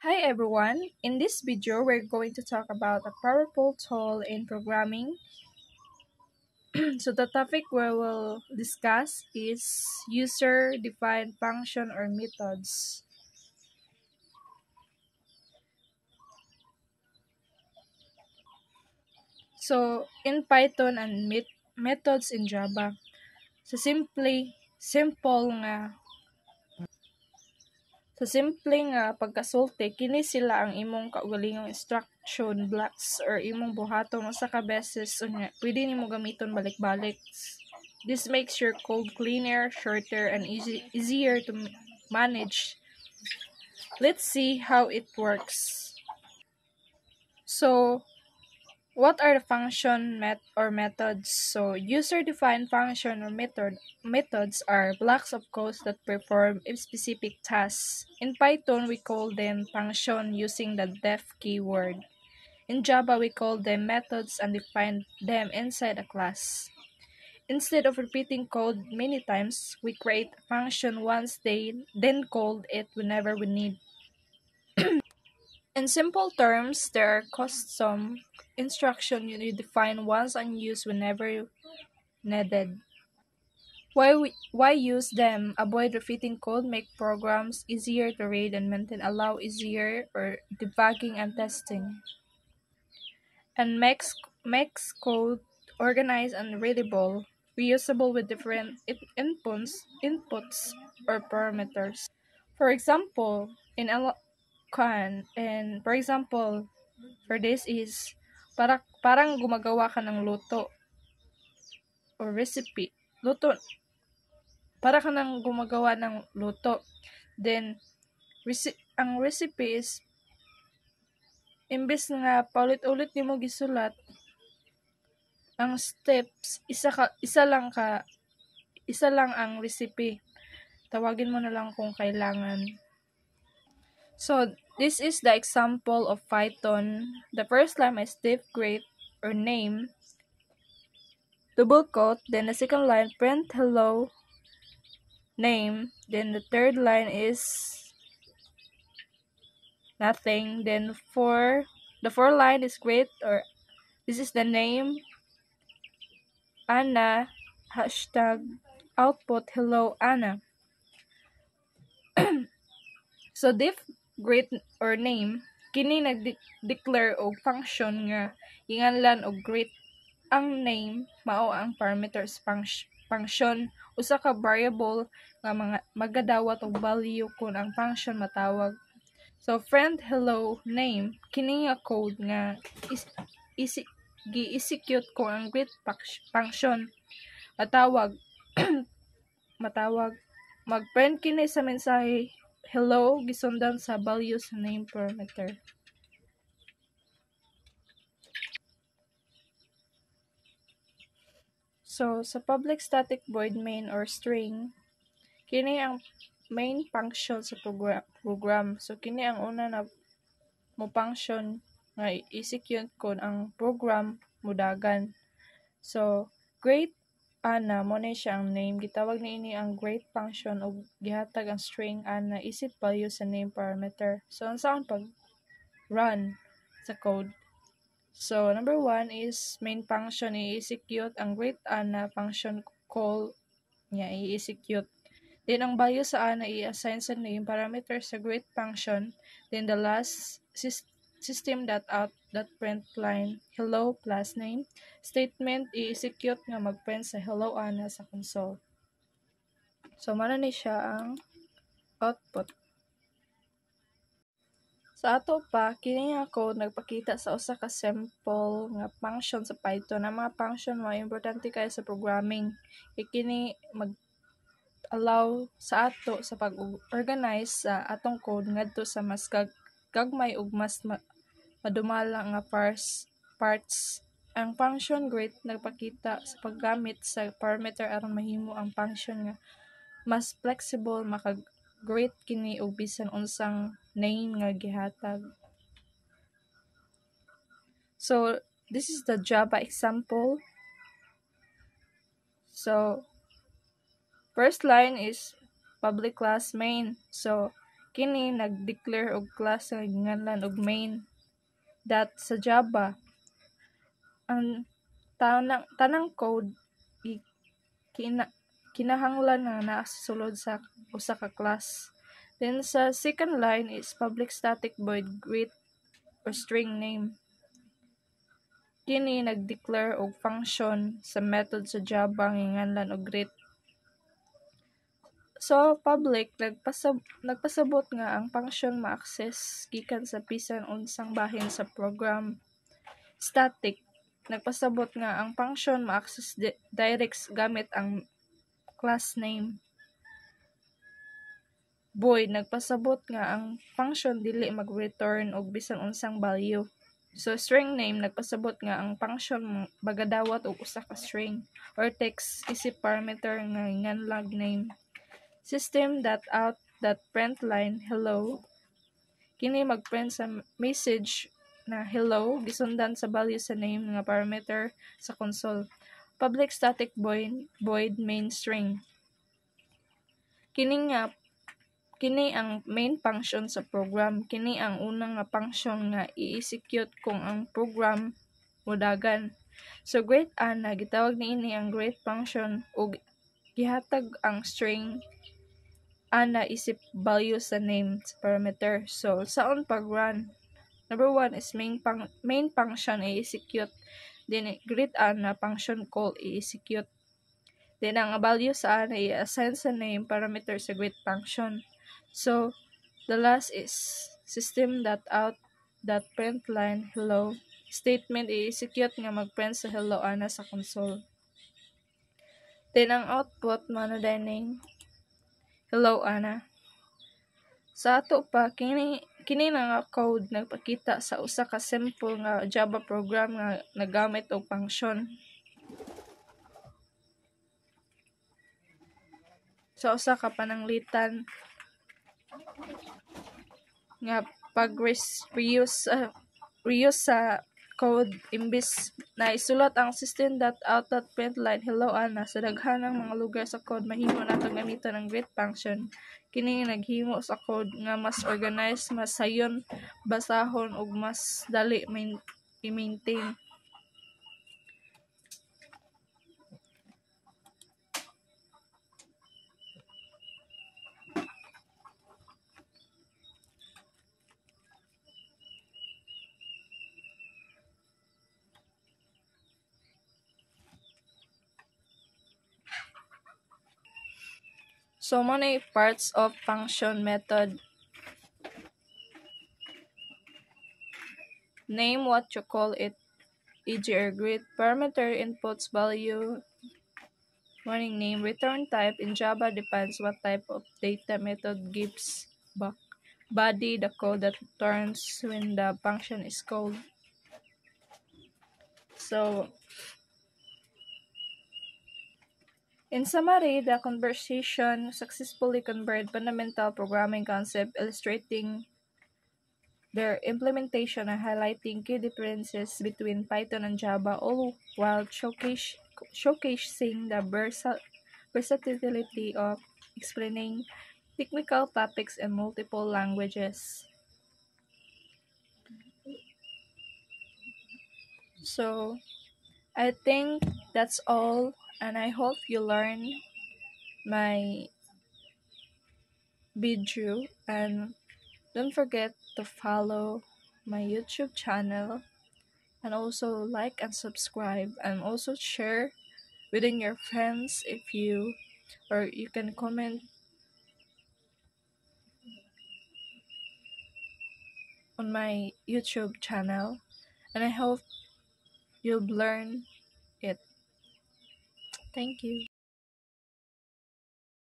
Hi everyone, in this video we're going to talk about a powerful tool in programming. So the topic we will discuss is user-defined function or methods. So in Python and methods in Java. So simple nga pagkasulti kini sila ang imong kaugalingong instruction blocks or imong buhaton usa ka beses unya pwede nimo gamiton balik-balik. This makes your code cleaner, shorter, and easier to manage. Let's see how it works. So, what are the methods? So, user-defined function or methods are blocks of code that perform a specific task. In Python, we call them function using the def keyword. In Java, we call them methods and define them inside a class. Instead of repeating code many times, we create a function once, then call it whenever we need. In simple terms, there are custom instructions you define once and use whenever needed. Why use them? Avoid repeating code, make programs easier to read and maintain, allow easier or debugging and testing, and makes code organized and readable, reusable with different inputs or parameters. For example, in for example, for this is parang gumagawa ka ng luto or recipe. Luto, para ka nang gumagawa ng luto. Then, ang recipe is, imbes nga paulit-ulit nimo gisulat, ang steps, isa lang ang recipe. Tawagin mo na lang kung kailangan. So, this is the example of Python. The first line is div greet or name, double quote, then the second line print hello name, then the third line is nothing, then the fourth line is great, or this is the name Anna hashtag output hello Anna. So diff great or name kini nag-declare og function nga inganlan og great. Ang name mao ang parameters function, usa ka variable nga magadawat og value kung ang function matawag. So friend hello name kini nga code nga gi-execute kung ang greet function matawag. Mag-print kini sa mensahe hello gisundan sa value sa name parameter. So sa public static void main or string, kini ang main function sa program. So kini ang una na mo function nga i-execute kon ang program mudagan. So great Anna mo na siya ang name, gitawag niini ang great function og gihatag ang string Anna isip value sa name parameter. So unsaon pag run sa code? So number 1 is main function i-execute ang great Anna function call niya i-execute. Then ang value sa Anna i-assign sa name parameter sa great function. Then the last system.out.print line hello plus name statement i-execute nga mag-print sa hello Anna sa console. So mano ni siya ang output. Sa ato pa, kini nga code nagpakita sa usa ka simple nga function sa Python. Ang mga function mo importante kay sa programming. Kini mag-allow sa ato sa pag-organize sa atong code ngadto sa mas gagmay ug mas madumala nga parts. Ang function greet nagpakita sa paggamit sa parameter aron mahimo ang function nga mas flexible, maka-greet kini og bisan unsang name nga gihatag. So this is the Java example. So first line is public class main. So kini nag-declare og class nga ginganlan og main. That sa Java, ang tanang code kinahanglan nga naa sa sulod sa usa ka class. Then sa second line is public static void greet or string name. Kini nag-declare og function sa method sa Java nga ginganlan og greet. So public nagpasabot nga ang function ma-access gikan sa bisan unsang bahin sa program. Static nagpasabot nga ang function ma-access direct gamit ang class name. Void nagpasabot nga ang function dili mag-return og bisan unsang value. So string name nagpasabot nga ang function magadawat og usa ka string or text isip parameter nga nganlag name. System.out.println hello kini magprint sa message na hello gisundan sa value sa name nga parameter sa console. Public static void main string kini ang main function sa program. Kini ang unang nga function nga i-execute kung ang program modagan. So greet ana gitawag niini ang greet function ug gihatag ang string ana isip value sa name sa parameter. So saon pag-run? Number 1 is main function i-execute. Then greet ana function call i-execute. Then ang value sa ana i-assign sa name parameter sa greet function. So the last is system.out.println hello statement i-execute nga magprint sa hello ana sa console. Then ang output mano dining hello ana. Sa ato pa kini na nga code nagpakita sa usa ka simple nga Java program nga nagamit og function. Sa usa ka pananglitan nga pag reuse sa code imbis na isulat ang system.out.println hello ana sa daghanang mga lugar sa code mahimo nato gamiton ang greet function. Kini naghimo sa code nga mas organized, mas sayon basahon ug mas dali i-maintain. So many parts of function method. Name what you call it, e.g. or greet. Parameter inputs value. Warning name. Return type in Java defines what type of data method gives back. Body, the code that returns when the function is called. So in summary, the conversation successfully conveyed fundamental programming concepts, illustrating their implementation and highlighting key differences between Python and Java, all while showcasing the versatility of explaining technical topics in multiple languages. So, I think that's all, and I hope you learn my video, and don't forget to follow my YouTube channel, and also like and subscribe, and also share within your friends if you, or you can comment on my YouTube channel, and I hope you'll learn it. Thank you.